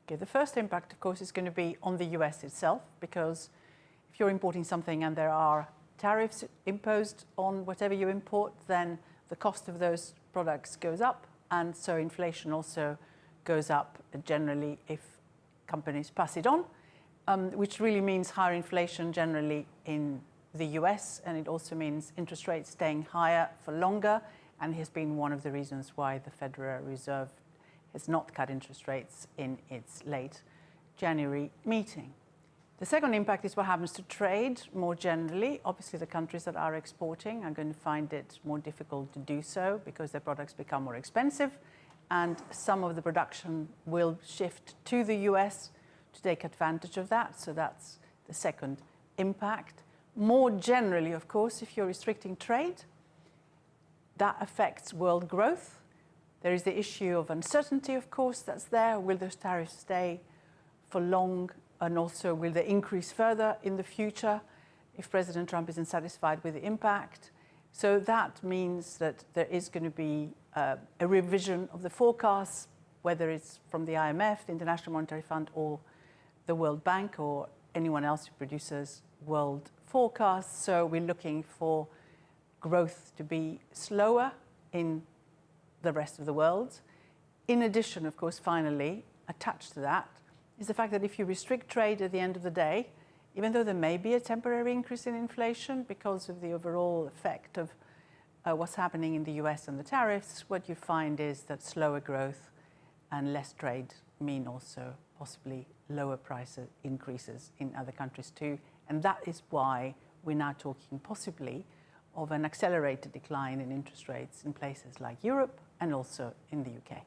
Okay, the first impact, of course, is going to be on the US itself, because if you're importing something and there are tariffs imposed on whatever you import, then the cost of those products goes up, and so inflation also goes up generally if companies pass it on, which really means higher inflation generally in the US, and it also means interest rates staying higher for longer, and has been one of the reasons why the Federal Reserve has not cut interest rates in its late January meeting. The second impact is what happens to trade more generally. Obviously, the countries that are exporting are going to find it more difficult to do so because their products become more expensive, and some of the production will shift to the US to take advantage of that. So that's the second impact. More generally, of course, if you're restricting trade, that affects world growth. There is the issue of uncertainty, of course, that's there. Will those tariffs stay for long? And also, will they increase further in the future if President Trump isn't satisfied with the impact? So that means that there is going to be a revision of the forecasts, whether it's from the IMF, the International Monetary Fund, or the World Bank, or anyone else who produces world forecasts. So we're looking for growth to be slower in the rest of the world. In addition, of course, finally, attached to that is the fact that if you restrict trade at the end of the day, even though there may be a temporary increase in inflation because of the overall effect of what's happening in the US and the tariffs, what you find is that slower growth and less trade mean also possibly lower price increases in other countries too. And that is why we're now talking possibly of an accelerated decline in interest rates in places like Europe and also in the UK.